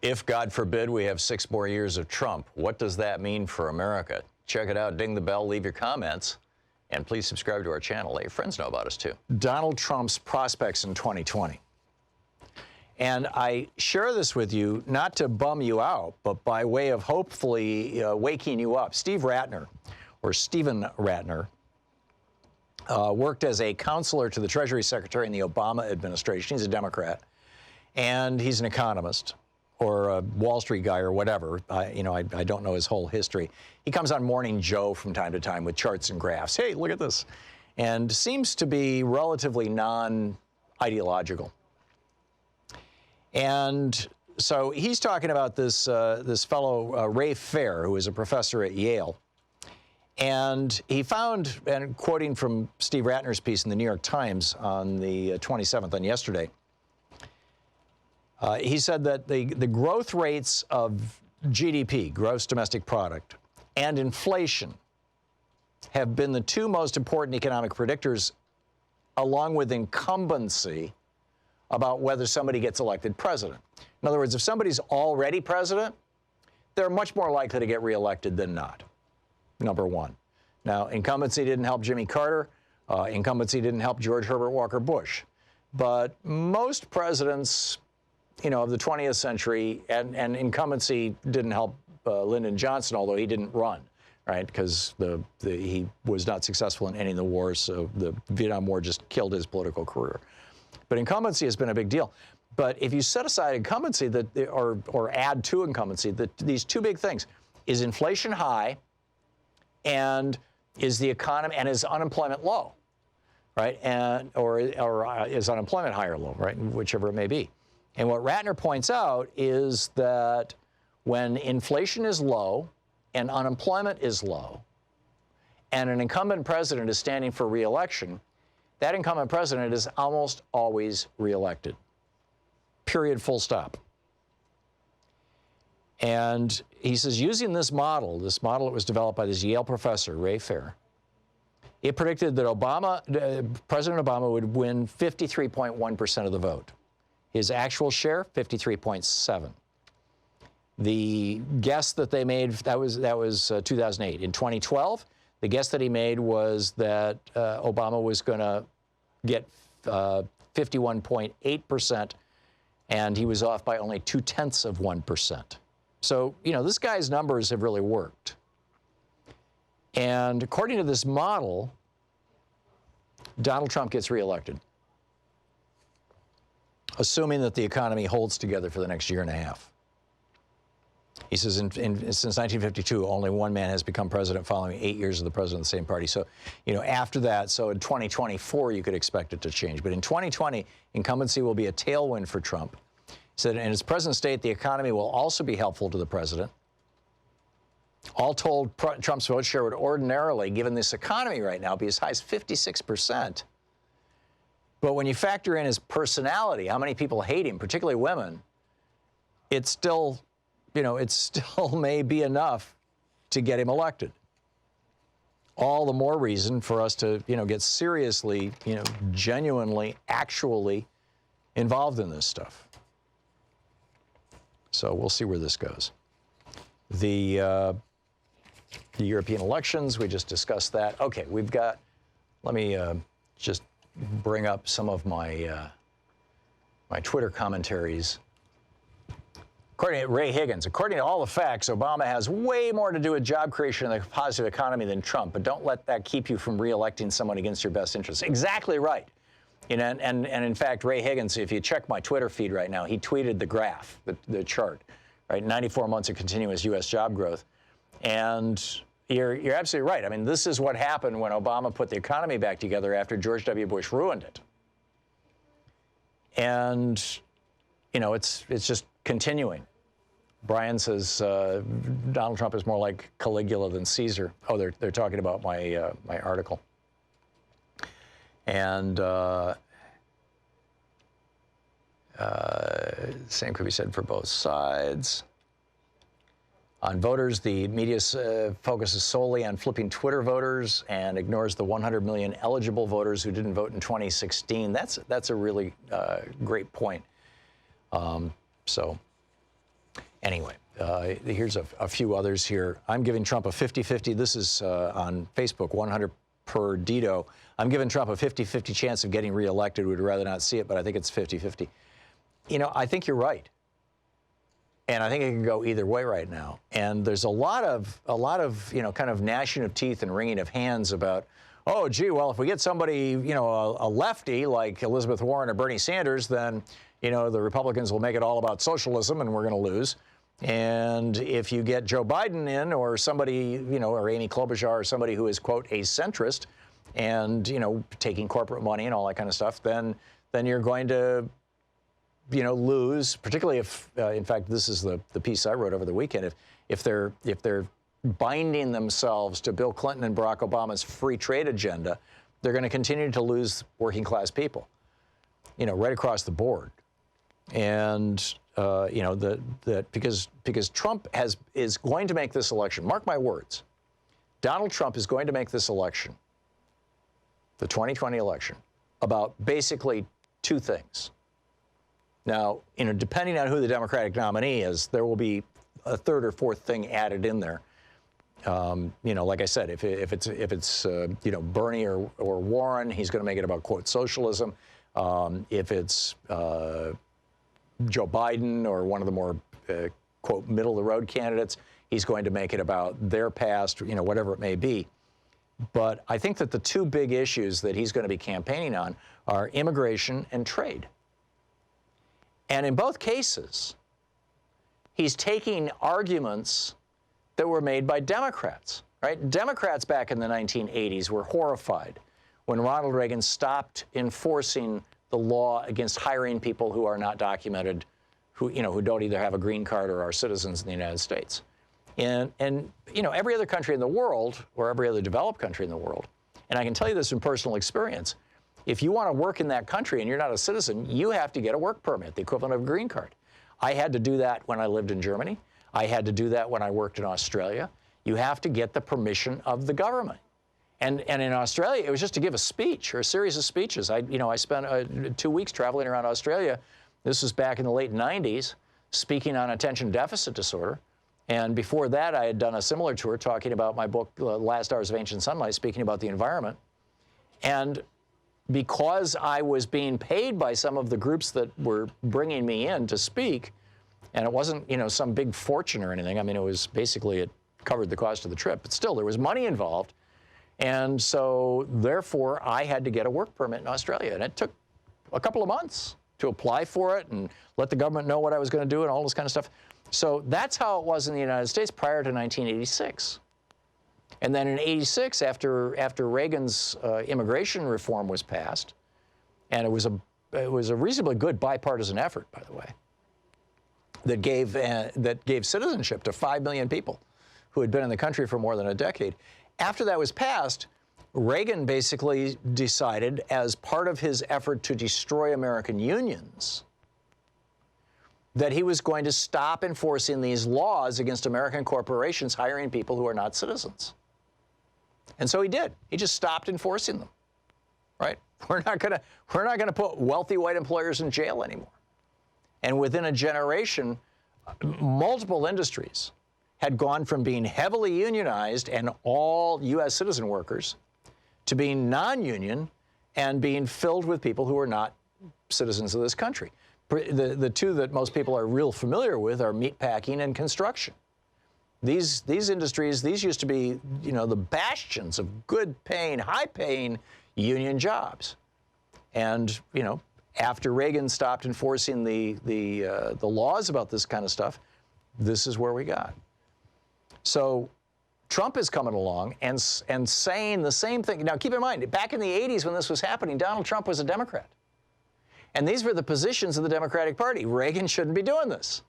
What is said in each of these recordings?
If, God forbid, we have 6 more years of Trump, what does that mean for America? Check it out. Ding the bell. Leave your comments. And please subscribe to our channel. Let your friends know about us, too. Donald Trump's prospects in 2020. And I share this with you not to bum you out, but by way of hopefully waking you up. Stephen Ratner, worked as a counselor to the Treasury Secretary in the Obama administration. He's a Democrat, and he's an economist or a Wall Street guy or whatever. I don't know his whole history. He comes on Morning Joe from time to time with charts and graphs. Hey, look at this. And seems to be relatively non-ideological. And so he's talking about this fellow, Ray Fair, who is a professor at Yale. And he found, and quoting from Steve Ratner's piece in the New York Times on the 27th, on yesterday, he said that the growth rates of GDP, gross domestic product, and inflation have been the 2 most important economic predictors, along with incumbency, about whether somebody gets elected president. In other words, if somebody's already president, they're much more likely to get reelected than not, number one. Now, incumbency didn't help Jimmy Carter. Incumbency didn't help George Herbert Walker Bush. But most presidents, of the 20th century, and incumbency didn't help Lyndon Johnson, although he didn't run, right? Because he was not successful in ending the war, so the Vietnam War just killed his political career. But incumbency has been a big deal. But if you set aside incumbency, or add to incumbency, these 2 big things: is inflation high, and is the economy, and is unemployment low, right? And or is unemployment high or low, right? Whichever it may be. And what Ratner points out is that when inflation is low and unemployment is low, and an incumbent president is standing for re-election, that incumbent president is almost always reelected. Period, full stop. And he says, using this model that was developed by this Yale professor, Ray Fair, it predicted that President Obama would win 53.1% of the vote. His actual share, 53.7%. The guess that they made, that was 2008. In 2012, the guess that he made was that Obama was going to get 51.8%, and he was off by only 0.2%. So, this guy's numbers have really worked. And according to this model, Donald Trump gets reelected, assuming that the economy holds together for the next year and a half. He says since 1952, only one man has become president following 8 years of the president of the same party. So, after that, so in 2024, you could expect it to change. But in 2020, incumbency will be a tailwind for Trump. He said in his present state, the economy will also be helpful to the president. All told, Trump's vote share would ordinarily, given this economy right now, be as high as 56%. But when you factor in his personality, how many people hate him, particularly women, it still may be enough to get him elected. All the more reason for us to, get seriously, genuinely, actually involved in this stuff. So we'll see where this goes. The European elections, we just discussed that. Okay, let me just bring up some of my Twitter commentaries. According to Ray Higgins, according to all the facts, Obama has way more to do with job creation and the positive economy than Trump, but don't let that keep you from re-electing someone against your best interests. Exactly right. And in fact, Ray Higgins, if you check my Twitter feed right now, he tweeted the graph, the chart, right? 94 months of continuous U.S. job growth. And you're absolutely right. I mean, this is what happened when Obama put the economy back together after George W. Bush ruined it. And, it's just continuing. Brian says Donald Trump is more like Caligula than Caesar. Oh, they're talking about my article. And same could be said for both sides. On voters, the media focuses solely on flipping Twitter voters and ignores the 100 million eligible voters who didn't vote in 2016. That's a really great point. So Anyway, here's a few others here. I'm giving Trump a 50-50. This is on Facebook, 100 per Dito. I'm giving Trump a 50-50 chance of getting reelected. We'd rather not see it, but I think it's 50-50. You know, I think you're right. And I think it can go either way right now. And there's a lot of you know, kind of gnashing of teeth and wringing of hands about, oh, gee, well, if we get somebody, you know, a lefty like Elizabeth Warren or Bernie Sanders, then, you know, the Republicans will make it all about socialism and we're going to lose. And if you get Joe Biden in, or somebody, you know, or Amy Klobuchar, or somebody who is, quote, a centrist and, you know, taking corporate money and all that kind of stuff, then you're going to, you know, lose, particularly if, in fact, this is the piece I wrote over the weekend, if they're binding themselves to Bill Clinton and Barack Obama's free trade agenda, they're going to continue to lose working class people, you know, right across the board. And, you know, because Trump is going to make this election, mark my words, Donald Trump is going to make this election, the 2020 election, about basically two things. Now, you know, depending on who the Democratic nominee is, there will be a third or fourth thing added in there. You know, like I said, if it's you know, Bernie or Warren, he's going to make it about, quote, socialism. If it's Joe Biden or one of the more, quote, middle-of-the-road candidates, he's going to make it about their past, you know, whatever it may be. But I think that the two big issues that he's going to be campaigning on are immigration and trade. And in both cases, he's taking arguments that were made by Democrats, right? Democrats back in the 1980s were horrified when Ronald Reagan stopped enforcing the law against hiring people who are not documented, who don't either have a green card or are citizens in the United States. And you know, every other country in the world, or every other developed country in the world, and I can tell you this from personal experience, if you want to work in that country and you're not a citizen, you have to get a work permit, the equivalent of a green card. I had to do that when I lived in Germany. I had to do that when I worked in Australia. You have to get the permission of the government. And in Australia, it was just to give a speech or a series of speeches. I spent 2 weeks traveling around Australia. This was back in the late 90s, speaking on attention deficit disorder. And before that, I had done a similar tour talking about my book, Last Hours of Ancient Sunlight, speaking about the environment. And because I was being paid by some of the groups that were bringing me in to speak, and it wasn't, you know, some big fortune or anything. I mean, it was basically, it covered the cost of the trip. But still, there was money involved. And so, therefore, I had to get a work permit in Australia. And it took a couple of months to apply for it and let the government know what I was going to do and all this kind of stuff. So that's how it was in the United States prior to 1986. And then in '86, after Reagan's immigration reform was passed, and it was a reasonably good bipartisan effort, by the way, that gave citizenship to 5 million people who had been in the country for more than a decade. After that was passed, Reagan basically decided, as part of his effort to destroy American unions, that he was going to stop enforcing these laws against American corporations hiring people who are not citizens. And so he did. He just stopped enforcing them, right? We're not gonna put wealthy white employers in jail anymore. And within a generation, multiple industries had gone from being heavily unionized and all U.S. citizen workers to being non-union and being filled with people who are not citizens of this country. The two that most people are real familiar with are meatpacking and construction. These industries, these used to be, you know, the bastions of good-paying, high-paying union jobs. And, you know, after Reagan stopped enforcing the laws about this kind of stuff, this is where we got. So Trump is coming along and saying the same thing. Now, keep in mind, back in the 80s when this was happening, Donald Trump was a Democrat. And these were the positions of the Democratic Party. Reagan shouldn't be doing this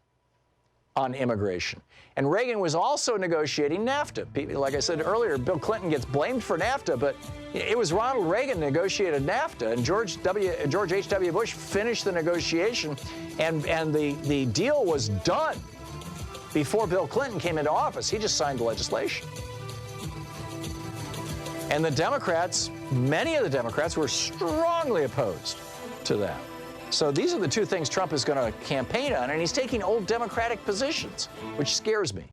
on immigration. And Reagan was also negotiating NAFTA. Like I said earlier, Bill Clinton gets blamed for NAFTA, but it was Ronald Reagan negotiated NAFTA, and George H.W. Bush finished the negotiation, and the deal was done before Bill Clinton came into office. He just signed the legislation. And the Democrats, many of the Democrats, were strongly opposed to that. So these are the two things Trump is going to campaign on, and he's taking old Democratic positions, which scares me.